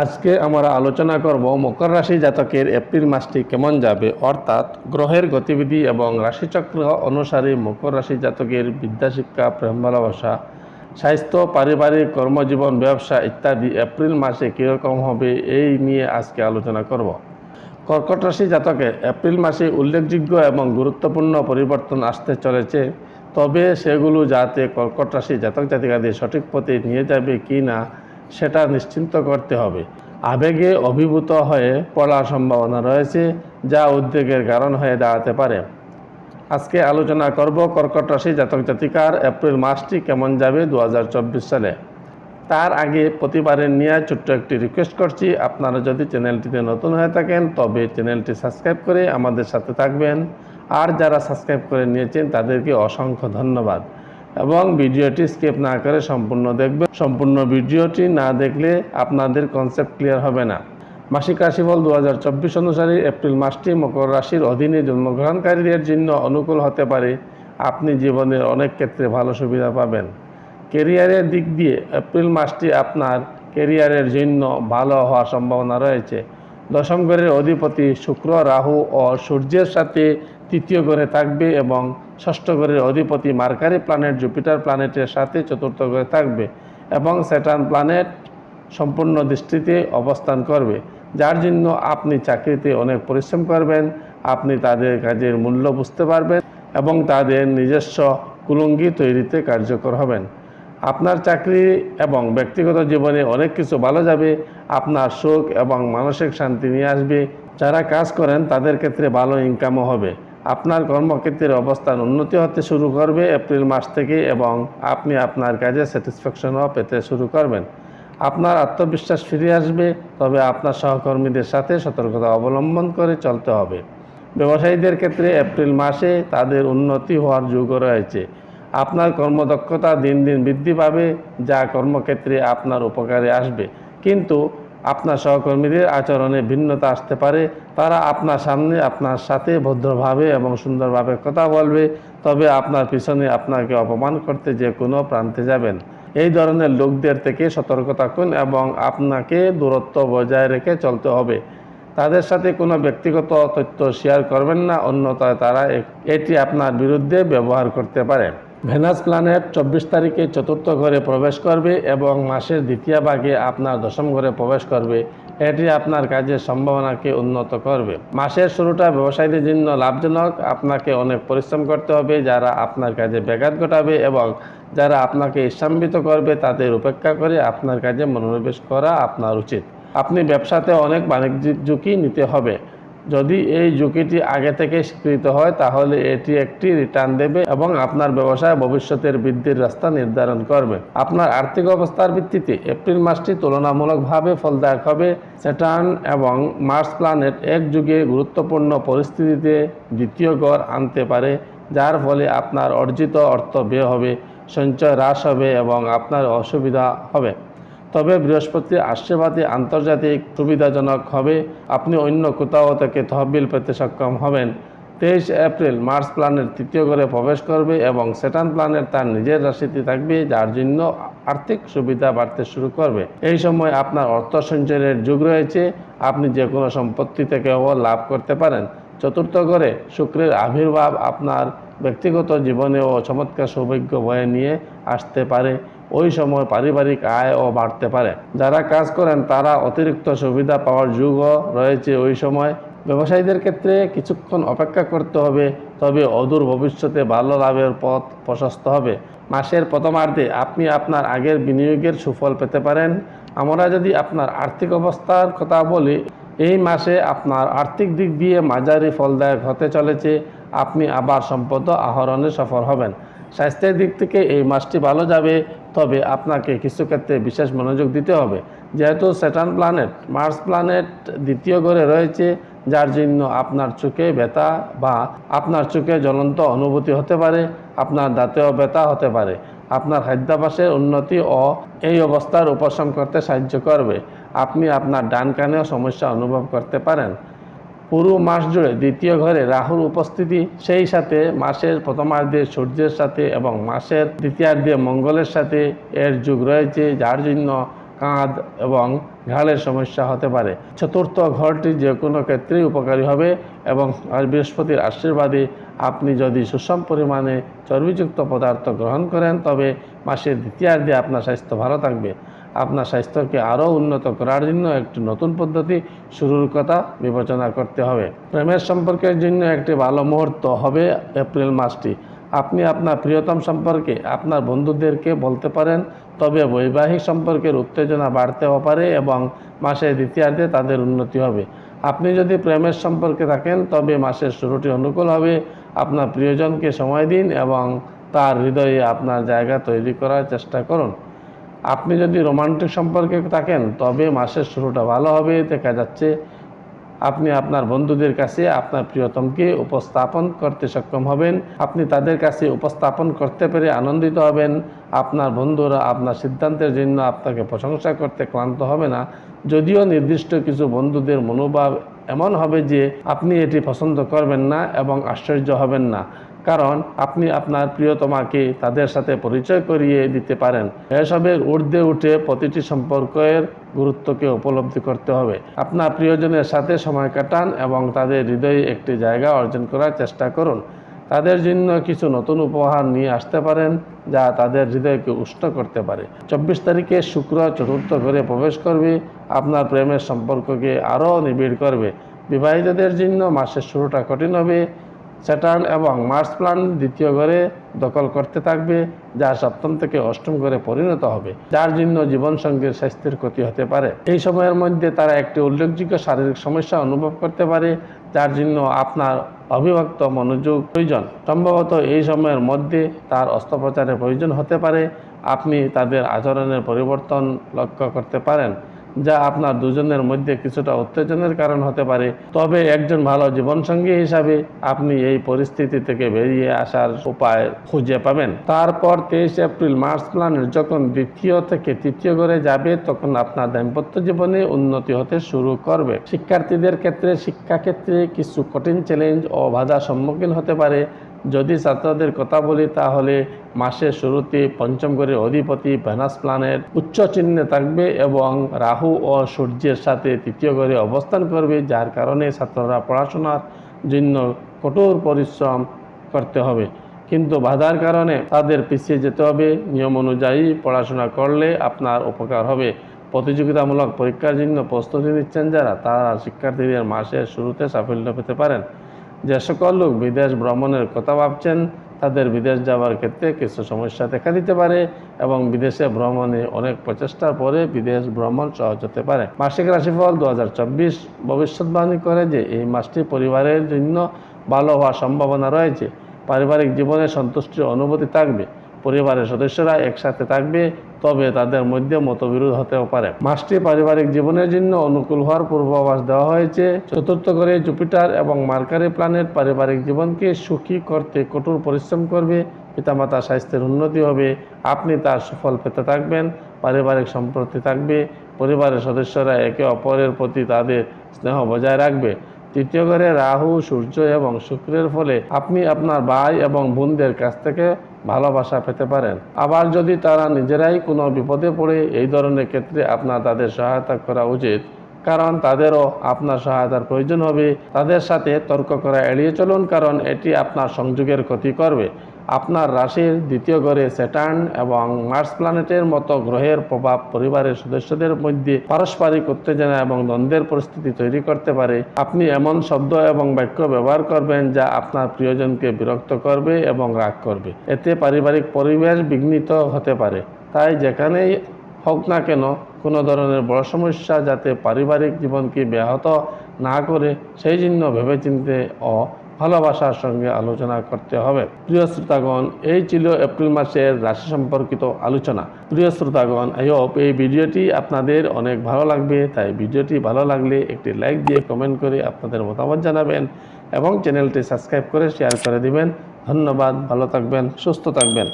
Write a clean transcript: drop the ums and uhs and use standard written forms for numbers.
আজকে আমরা আলোচনা করব মকর রাশি জাতকের এপ্রিল মাসটি কেমন যাবে, অর্থাৎ গ্রহের গতিবিধি এবং রাশিচক্র অনুসারে মকর রাশি জাতকের বিদ্যাশিক্ষা, প্রেম ভালোবাসা, স্বাস্থ্য, পারিবারিক, কর্মজীবন, ব্যবসা ইত্যাদি এপ্রিল মাসে কীরকম হবে এই নিয়ে আজকে আলোচনা করব। কর্কট রাশি জাতকের এপ্রিল মাসে উল্লেখযোগ্য এবং গুরুত্বপূর্ণ পরিবর্তন আসতে চলেছে, তবে সেগুলো যাতে কর্কট রাশি জাতক জাতিকাদের সঠিক পথে নিয়ে যাবে কি না সেটা নিশ্চিন্ত করতে হবে। আবেগে অভিভূত হয়ে পড়ার সম্ভাবনা রয়েছে, যা উদ্বেগের কারণ হয়ে দাঁড়াতে পারে। আজকে আলোচনা করব কর্কট রাশি জাতক জাতিকার এপ্রিল মাসটি কেমন যাবে 2024 সালে। তার আগে প্রতিবারের নিয়ে ছোট্ট একটি রিকোয়েস্ট করছি, আপনারা যদি চ্যানেলটিতে নতুন হয়ে থাকেন তবে চ্যানেলটি সাবস্ক্রাইব করে আমাদের সাথে থাকবেন, আর যারা সাবস্ক্রাইব করে নিয়েছেন তাদেরকে অসংখ্য ধন্যবাদ। এবং ভিডিওটি স্কিপ না করে সম্পূর্ণ দেখবেন। সম্পূর্ণ ভিডিওটি না দেখলে আপনাদের কনসেপ্ট ক্লিয়ার হবে না। মাসিক রাশিফল 2024 অনুসারে এপ্রিল মাসটি মকর রাশির অধীনে জন্মগ্রহণকারীদের জন্য অনুকূল হতে পারে। আপনি জীবনের অনেক ক্ষেত্রে ভালো সুবিধা পাবেন। ক্যারিয়ারের দিক দিয়ে এপ্রিল মাসটি আপনার ক্যারিয়ারের জন্য ভালো হওয়ার সম্ভাবনা রয়েছে। দশম ঘরের অধিপতি শুক্র, রাহু ও সূর্যের সাথে তৃতীয় ঘরে থাকবে এবং ষষ্ঠ ঘরের অধিপতি মার্কারি প্ল্যানেট জুপিটার প্ল্যানেটের সাথে চতুর্থ ঘরে থাকবে এবং স্যাটার্ন প্ল্যানেট সম্পূর্ণ দৃষ্টিতে অবস্থান করবে, যার জন্য আপনি চাকরিতে অনেক পরিশ্রম করবেন। আপনি তাদের কাজের মূল্য বুঝতে পারবেন এবং তাদের নিজস্ব কুলঙ্গি তৈরিতে কার্যকর হবেন। আপনার চাকরি এবং ব্যক্তিগত জীবনে অনেক কিছু ভালো যাবে। আপনার সুখ এবং মানসিক শান্তি নিয়ে আসবে। যারা কাজ করেন তাদের ক্ষেত্রে ভালো ইনকামও হবে। আপনার কর্মক্ষেত্রের অবস্থান উন্নতি হতে শুরু করবে এপ্রিল মাস থেকে এবং আপনি আপনার কাজে স্যাটিসফ্যাকশনও পেতে শুরু করবেন। আপনার আত্মবিশ্বাস ফিরে আসবে, তবে আপনার সহকর্মীদের সাথে সতর্কতা অবলম্বন করে চলতে হবে। ব্যবসায়ীদের ক্ষেত্রে এপ্রিল মাসে তাদের উন্নতি হওয়ার যোগও রয়েছে। আপনার কর্মদক্ষতা দিন দিন বৃদ্ধি পাবে, যা কর্মক্ষেত্রে আপনার উপকারে আসবে। কিন্তু আপনার সহকর্মীদের আচরণে ভিন্নতা আসতে পারে। তারা আপনার সামনে আপনার সাথে ভদ্রভাবে এবং সুন্দরভাবে কথা বলবে, তবে আপনার পিছনে আপনাকে অপমান করতে যে কোনো প্রান্তে যাবেন। এই ধরনের লোকদের থেকে সতর্ক থাকুন এবং আপনাকে দূরত্ব বজায় রেখে চলতে হবে। তাদের সাথে কোনো ব্যক্তিগত তথ্য শেয়ার করবেন না, অন্যথায় তারা এটি আপনার বিরুদ্ধে ব্যবহার করতে পারে। ভেনাস প্ল্যানেট 24 তারিখে চতুর্থ ঘরে প্রবেশ করবে এবং মাসের দ্বিতীয় ভাগে আপনার দশম ঘরে প্রবেশ করবে। এটি আপনার কাজের সম্ভাবনাকে উন্নত করবে। মাসের শুরুটা ব্যবসায়ীদের জন্য লাভজনক। আপনাকে অনেক পরিশ্রম করতে হবে। যারা আপনার কাজে ব্যাঘাত ঘটাবে এবং যারা আপনাকে ঈর্ষান্বিত করবে তাদের উপেক্ষা করে আপনার কাজে মনোনিবেশ করা আপনার উচিত। আপনি ব্যবসাতে অনেক বাণিজ্যিক ঝুঁকি নিতে হবে। যদি এই ঝুঁকিটি আগে থেকে স্বীকৃত হয় তাহলে এটি একটি রিটার্ন দেবে এবং আপনার ব্যবসায় ভবিষ্যতের বৃদ্ধির রাস্তা নির্ধারণ করবে। আপনার আর্থিক অবস্থার ভিত্তিতে এপ্রিল মাসটি তুলনামূলকভাবে ফলদায়ক হবে। স্যাটার্ন এবং মার্স প্ল্যানেট একযোগে গুরুত্বপূর্ণ পরিস্থিতিতে দ্বিতীয় ঘর আনতে পারে, যার ফলে আপনার অর্জিত অর্থ ব্যয় হবে, সঞ্চয় হ্রাস হবে এবং আপনার অসুবিধা হবে। তবে বৃহস্পতি আশীর্বাদে আন্তর্জাতিক সুবিধাজনক হবে। আপনি অন্য কোথাও থেকে তহবিল পেতে সক্ষম হবেন। 23 এপ্রিল মার্স প্ল্যানেট তৃতীয় ঘরে প্রবেশ করবে এবং স্যাটার্ন প্ল্যানেট তার নিজের রাশিতে থাকবে, যার জন্য আর্থিক সুবিধা বাড়তে শুরু করবে। এই সময় আপনার অর্থ সঞ্চয়ের যুগ রয়েছে। আপনি যে কোনো সম্পত্তি থেকেও লাভ করতে পারেন। চতুর্থ ঘরে শুক্রের আবির্ভাব আপনার ব্যক্তিগত জীবনেও চমৎকার সৌভাগ্য বয়ে নিয়ে আসতে পারে। ওই সময় পারিবারিক আয়ও বাড়তে পারে। যারা কাজ করেন তারা অতিরিক্ত সুবিধা পাওয়ার যুগও রয়েছে ওই সময়। ব্যবসায়ীদের ক্ষেত্রে কিছুক্ষণ অপেক্ষা করতে হবে, তবে অদূর ভবিষ্যতে ভালো লাভের পথ প্রশস্ত হবে। মাসের প্রথমার্ধে আপনি আপনার আগের বিনিয়োগের সুফল পেতে পারেন। আমরা যদি আপনার আর্থিক অবস্থার কথা বলি, এই মাসে আপনার আর্থিক দিক দিয়ে মাঝারি ফলদায়ক হতে চলেছে। আপনি আবার সম্পদ আহরণে সফল হবেন। স্বাস্থ্যের দিক থেকে এই মাসটি ভালো যাবে, তবে আপনাকে কিছু ক্ষেত্রে বিশেষ মনোযোগ দিতে হবে। যেহেতু স্যাটার্ন প্ল্যানেট মার্স প্ল্যানেট দ্বিতীয় ঘরে রয়েছে, যার জন্য আপনার চোখে ব্যথা বা আপনার চোখে জ্বলন্ত অনুভূতি হতে পারে। আপনার দাঁতেও ব্যথা হতে পারে। আপনার খাদ্যাভ্যাসের উন্নতি ও এই অবস্থার উপশম করতে সাহায্য করবে। আপনি আপনার ডান কানেও সমস্যা অনুভব করতে পারেন। পুরো মাস জুড়ে দ্বিতীয় ঘরে রাহুর উপস্থিতি, সেই সাথে মাসের প্রথমার্ধে সূর্যের সাথে এবং মাসের দ্বিতীয়ার্ধে মঙ্গলের সাথে এর যুগ রয়েছে, যার জন্য কাঁধ এবং ঘাড়ের সমস্যা হতে পারে। চতুর্থ ঘরটি যে কোনো ক্ষেত্রেই উপকারী হবে এবং বৃহস্পতির আশীর্বাদে আপনি যদি সুষম পরিমাণে চর্বিযুক্ত পদার্থ গ্রহণ করেন তবে মাসের দ্বিতীয়ার্ধে আপনার স্বাস্থ্য ভালো থাকবে। আপনার স্বাস্থ্যকে আরও উন্নত করার জন্য একটি নতুন পদ্ধতি শুরুর কথা বিবেচনা করতে হবে। প্রেমের সম্পর্কের জন্য একটি ভালো মুহূর্ত হবে এপ্রিল মাসটি। আপনি আপনার প্রিয়তম সম্পর্কে আপনার বন্ধুদেরকে বলতে পারেন, তবে বৈবাহিক সম্পর্কের উত্তেজনা বাড়তেও পারে এবং মাসের দ্বিতীয়ার্ধে তাদের উন্নতি হবে। আপনি যদি প্রেমের সম্পর্কে থাকেন তবে মাসের শুরুটি অনুকূল হবে। আপনার প্রিয়জনকে সময় দিন এবং তার হৃদয়ে আপনার জায়গা তৈরি করার চেষ্টা করুন। আপনি যদি রোমান্টিক সম্পর্কে থাকেন তবে মাসের শুরুটা ভালো হবে। দেখা যাচ্ছে আপনি আপনার বন্ধুদের কাছে আপনার প্রিয়তমকে উপস্থাপন করতে সক্ষম হবেন। আপনি তাদের কাছে উপস্থাপন করতে পেরে আনন্দিত হবেন। আপনার বন্ধুরা আপনার সিদ্ধান্তের জন্য আপনাকে প্রশংসা করতে ক্লান্ত হবে না, যদিও নির্দিষ্ট কিছু বন্ধুদের মনোভাব এমন হবে যে আপনি এটি পছন্দ করবেন না এবং আশ্চর্য হবেন না, কারণ আপনি আপনার প্রিয়তমাকে তাদের সাথে পরিচয় করিয়ে দিতে পারেন। এসবের ঊর্ধ্বে উঠে প্রতিটি সম্পর্কের গুরুত্বকে উপলব্ধি করতে হবে। আপনার প্রিয়জনের সাথে সময় কাটান এবং তাদের হৃদয়ে একটি জায়গা অর্জন করার চেষ্টা করুন। তাদের জন্য কিছু নতুন উপহার নিয়ে আসতে পারেন যা তাদের হৃদয়কে উষ্ণ করতে পারে। 24 তারিখে শুক্র চতুর্থ ঘরে প্রবেশ করবে, আপনার প্রেমের সম্পর্ককে আরও নিবিড় করবে। বিবাহিতদের জন্য মাসের শুরুটা কঠিন হবে। স্যাটার্ন এবং মার্স প্ল্যানেট দ্বিতীয় ঘরে দখল করতে থাকবে, যা সপ্তম থেকে অষ্টম ঘরে পরিণত হবে, যার জন্য জীবনসঙ্গীর স্বাস্থ্যের ক্ষতি হতে পারে। এই সময়ের মধ্যে তারা একটি উল্লেখযোগ্য শারীরিক সমস্যা অনুভব করতে পারে, যার জন্য আপনার অবিভক্ত মনোযোগ প্রয়োজন। সম্ভবত এই সময়ের মধ্যে তার অস্ত্রোপচারের প্রয়োজন হতে পারে। আপনি তাদের আচরণের পরিবর্তন লক্ষ্য করতে পারেন, যা আপনার দুজনের মধ্যে কিছুটা উত্তেজনের কারণ হতে পারে। তবে একজন ভালো জীবনসঙ্গী হিসাবে আপনি এই পরিস্থিতি থেকে বেরিয়ে আসার উপায় খুঁজে পাবেন। তারপর 23 এপ্রিল মার্স প্ল্যানেট যখন দ্বিতীয় থেকে তৃতীয় ঘরে যাবে তখন আপনার দাম্পত্য জীবনে উন্নতি হতে শুরু করবে। শিক্ষার্থীদের ক্ষেত্রে শিক্ষাক্ষেত্রে কিছু কঠিন চ্যালেঞ্জ ও বাধার সম্মুখীন হতে পারে। যদি ছাত্রদের কথা বলি তাহলে মাসের শুরুতে পঞ্চম ঘরের অধিপতি ভেনাস প্ল্যানেট উচ্চ চিহ্নে থাকবে এবং রাহু ও সূর্যের সাথে তৃতীয় ঘরে অবস্থান করবে, যার কারণে ছাত্ররা পড়াশোনার জন্য কঠোর পরিশ্রম করতে হবে, কিন্তু বাধার কারণে তাদের পিছিয়ে যেতে হবে। নিয়ম অনুযায়ী পড়াশোনা করলে আপনার উপকার হবে। প্রতিযোগিতামূলক পরীক্ষার জন্য প্রস্তুতি নিচ্ছেন যারা, তারা শিক্ষার্থীদের মাসের শুরুতে সাফল্য পেতে পারেন। যে সকল লোক বিদেশ ভ্রমণের কথা ভাবছেন তাদের বিদেশ যাওয়ার ক্ষেত্রে কিছু সমস্যা দেখা দিতে পারে এবং বিদেশে ভ্রমণে অনেক প্রচেষ্টার পরে বিদেশ ভ্রমণ সহজ হতে পারে। মাসিক রাশিফল 2024 ভবিষ্যৎবাণী করে যে এই মাসটি পরিবারের জন্য ভালো হওয়ার সম্ভাবনা রয়েছে। পারিবারিক জীবনে সন্তুষ্টির অনুভূতি থাকবে। পরিবারের সদস্যরা একসাথে থাকবে, তবে তাদের মধ্যে মতবিরোধ হতেও পারে। মাসটি পারিবারিক জীবনের জন্য অনুকূল হওয়ার পূর্বাভাস দেওয়া হয়েছে। চতুর্থ ঘরে জুপিটার এবং মার্কারি প্ল্যানেট পারিবারিক জীবনকে সুখী করতে কঠোর পরিশ্রম করবে। পিতামাতা স্বাস্থ্যের উন্নতি হবে, আপনি তার সুফল পেতে থাকবেন। পারিবারিক সম্প্রীতি থাকবে, পরিবারের সদস্যরা একে অপরের প্রতি তাদের স্নেহ বজায় রাখবে। তৃতীয় ঘরে রাহু, সূর্য এবং শুক্রের ফলে আপনি আপনার ভাই এবং বোনদের কাছ থেকে ভালোবাসা পেতে পারেন। আবার যদি তারা নিজেরাই কোনো বিপদে পড়ে, এই ধরনের ক্ষেত্রে আপনার তাদের সহায়তা করা উচিত, কারণ তাদেরও আপনার সহায়তার প্রয়োজন হবে। তাদের সাথে তর্ক করা এড়িয়ে চলুন, কারণ এটি আপনার সংযোগের ক্ষতি করবে। আপনার রাশির দ্বিতীয় ঘরে স্যাটার্ন এবং মার্স প্ল্যানেটের মতো গ্রহের প্রভাব পরিবারের সদস্যদের মধ্যে পারস্পরিক উত্তেজনা এবং দ্বন্দ্বের পরিস্থিতি তৈরি করতে পারে। আপনি এমন শব্দ এবং বাক্য ব্যবহার করবেন যা আপনার প্রিয়জনকে বিরক্ত করবে এবং রাগ করবে। এতে পারিবারিক পরিবেশ বিঘ্নিত হতে পারে। তাই যেখানেই হোক না কেন, কোনো ধরনের বড় সমস্যা যাতে পারিবারিক জীবনকে ব্যাহত না করে সেই জন্য ভেবেচিন্তে ও ভালোবাসার সঙ্গে আলোচনা করতে হবে। প্রিয় শ্রোতাগণ, এই ছিল এপ্রিল মাসের রাশি সম্পর্কিত আলোচনা। প্রিয় শ্রোতাগণ, এই ভিডিওটি আপনাদের অনেক ভালো লাগবে, তাই ভিডিওটি ভালো লাগলে একটি লাইক দিয়ে কমেন্ট করে আপনাদের মতামত জানাবেন এবং চ্যানেলটি সাবস্ক্রাইব করে শেয়ার করে দিবেন। ধন্যবাদ, ভালো থাকবেন, সুস্থ থাকবেন।